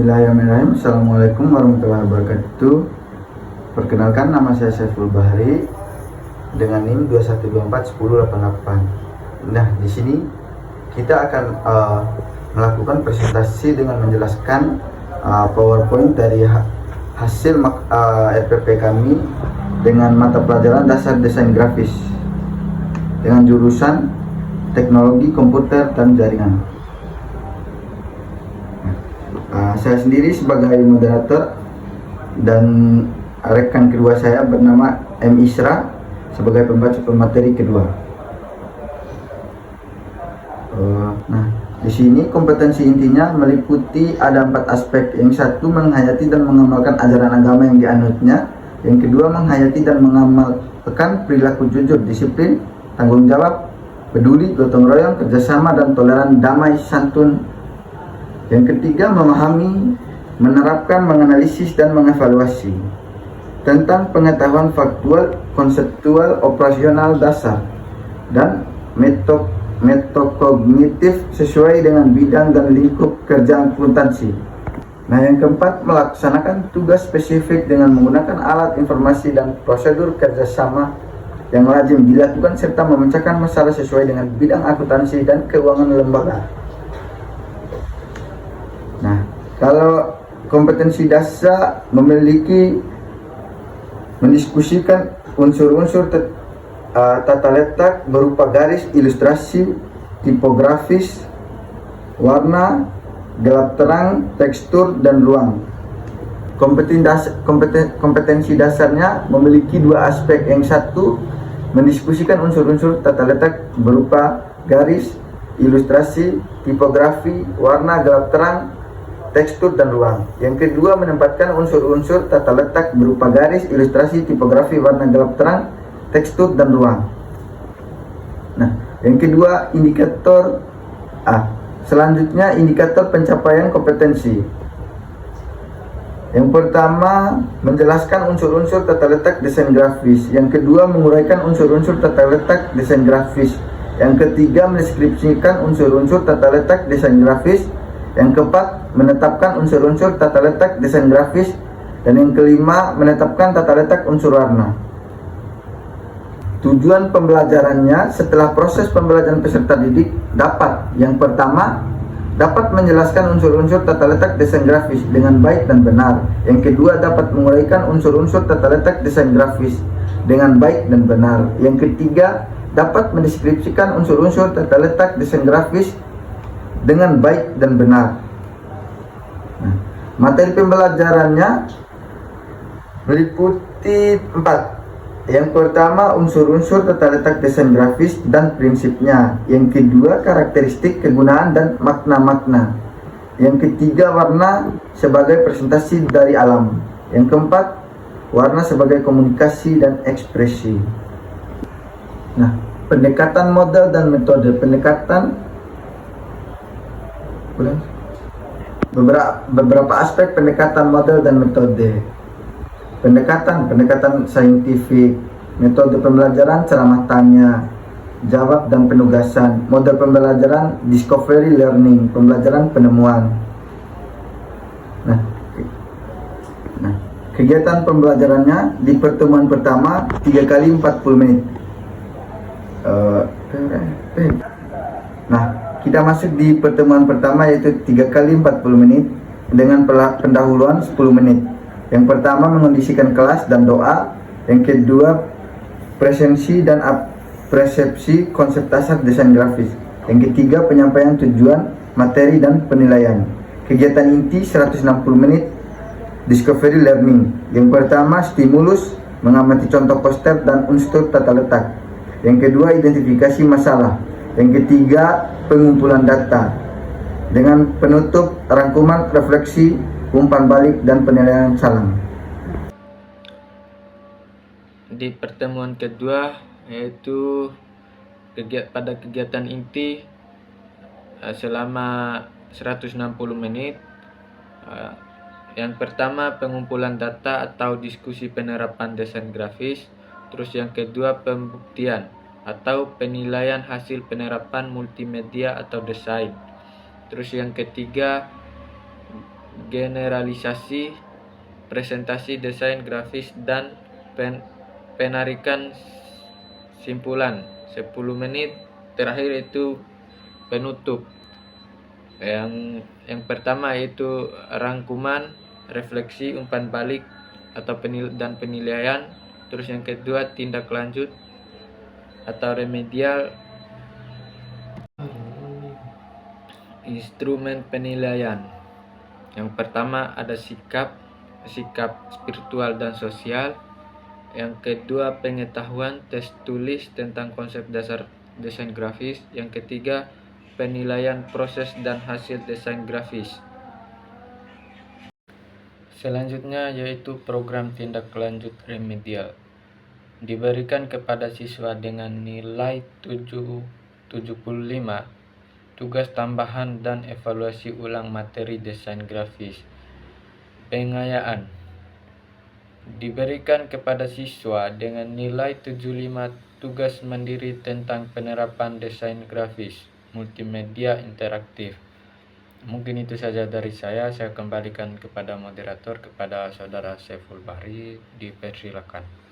Bismillahirrahmanirrahim. Assalamualaikum warahmatullahi wabarakatuh. Perkenalkan, nama saya Saiful Bahri dengan NIM 21241088. Nah, di sini kita akan melakukan presentasi dengan menjelaskan PowerPoint dari hasil RPP kami dengan mata pelajaran dasar desain grafis dengan jurusan teknologi komputer dan jaringan. Saya sendiri sebagai moderator dan rekan kedua saya bernama M. Isra sebagai pembaca pemateri kedua. Nah, di sini kompetensi intinya meliputi ada 4 aspek. Yang satu, menghayati dan mengamalkan ajaran agama yang dianutnya. Yang kedua, menghayati dan mengamalkan perilaku jujur, disiplin, tanggung jawab, peduli, gotong royong, kerjasama, dan toleran, damai, santun. Yang ketiga, memahami, menerapkan, menganalisis, dan mengevaluasi tentang pengetahuan faktual, konseptual, operasional dasar, dan metokognitif sesuai dengan bidang dan lingkup kerja akuntansi. Nah, yang keempat, melaksanakan tugas spesifik dengan menggunakan alat informasi dan prosedur kerjasama yang lazim dilakukan serta memecahkan masalah sesuai dengan bidang akuntansi dan keuangan lembaga. Nah, kalau kompetensi dasar mendiskusikan unsur-unsur tata letak berupa garis, ilustrasi, tipografis, warna, gelap terang, tekstur, dan ruang. Kompetensi dasarnya memiliki 2 aspek. Yang satu, mendiskusikan unsur-unsur tata letak berupa garis, ilustrasi, tipografi, warna, gelap terang, tekstur, dan ruang. Yang kedua, menempatkan unsur-unsur tata letak berupa garis, ilustrasi, tipografi, warna, gelap terang, tekstur, dan ruang. Nah, yang kedua, indikator selanjutnya indikator pencapaian kompetensi. Yang pertama, menjelaskan unsur-unsur tata letak desain grafis. Yang kedua, menguraikan unsur-unsur tata letak desain grafis. Yang ketiga, mendeskripsikan unsur-unsur tata letak desain grafis. Yang keempat, menetapkan unsur-unsur tata letak desain grafis. Dan yang kelima, menetapkan tata letak unsur warna. Tujuan pembelajarannya setelah proses pembelajaran peserta didik dapat, yang pertama, dapat menjelaskan unsur-unsur tata letak desain grafis dengan baik dan benar. Yang kedua, dapat menguraikan unsur-unsur tata letak desain grafis dengan baik dan benar. Yang ketiga, dapat mendeskripsikan unsur-unsur tata letak desain grafis dengan baik dan benar. Nah, materi pembelajarannya meliputi 4. Yang pertama, unsur-unsur tata letak desain grafis dan prinsipnya. Yang kedua, karakteristik, kegunaan, dan makna-makna. Yang ketiga, warna sebagai presentasi dari alam. Yang keempat, warna sebagai komunikasi dan ekspresi. Nah, pendekatan model dan metode. Beberapa aspek pendekatan model dan metode. Pendekatan saintifik, metode pembelajaran ceramah tanya, jawab dan penugasan. Model pembelajaran discovery learning, pembelajaran penemuan. Nah, kegiatan pembelajarannya di pertemuan pertama 3 kali 40 menit. Nah, kita masuk di pertemuan pertama yaitu 3 kali 40 menit dengan pendahuluan 10 menit. Yang pertama, mengondisikan kelas dan doa. Yang kedua, presensi dan persepsi konsep dasar desain grafis. Yang ketiga, penyampaian tujuan, materi, dan penilaian. Kegiatan inti 160 menit discovery learning. Yang pertama, stimulus, mengamati contoh poster dan unsur tata letak. Yang kedua, identifikasi masalah. Yang ketiga, pengumpulan data. Dengan penutup, rangkuman, refleksi, umpan balik, dan penilaian salam. Di pertemuan kedua, yaitu pada kegiatan inti selama 160 menit. Yang pertama, pengumpulan data atau diskusi penerapan desain grafis. Terus yang kedua, pembuktian atau penilaian hasil penerapan multimedia atau desain. Terus yang ketiga, generalisasi, presentasi desain grafis, dan penarikan simpulan 10 menit. Terakhir itu penutup. Yang pertama yaitu rangkuman, refleksi, umpan balik atau dan penilaian. Terus yang kedua tindak lanjut atau remedial, instrumen penilaian. Yang pertama ada sikap spiritual dan sosial. Yang kedua pengetahuan, tes tulis tentang konsep dasar desain grafis. Yang ketiga penilaian proses dan hasil desain grafis. Selanjutnya yaitu program tindak lanjut remedial. Diberikan kepada siswa dengan nilai 75, tugas tambahan dan evaluasi ulang materi desain grafis. Pengayaan diberikan kepada siswa dengan nilai 75, tugas mandiri tentang penerapan desain grafis multimedia interaktif. Mungkin itu saja dari saya kembalikan kepada moderator, kepada saudara Saiful Bahri, dipersilakan.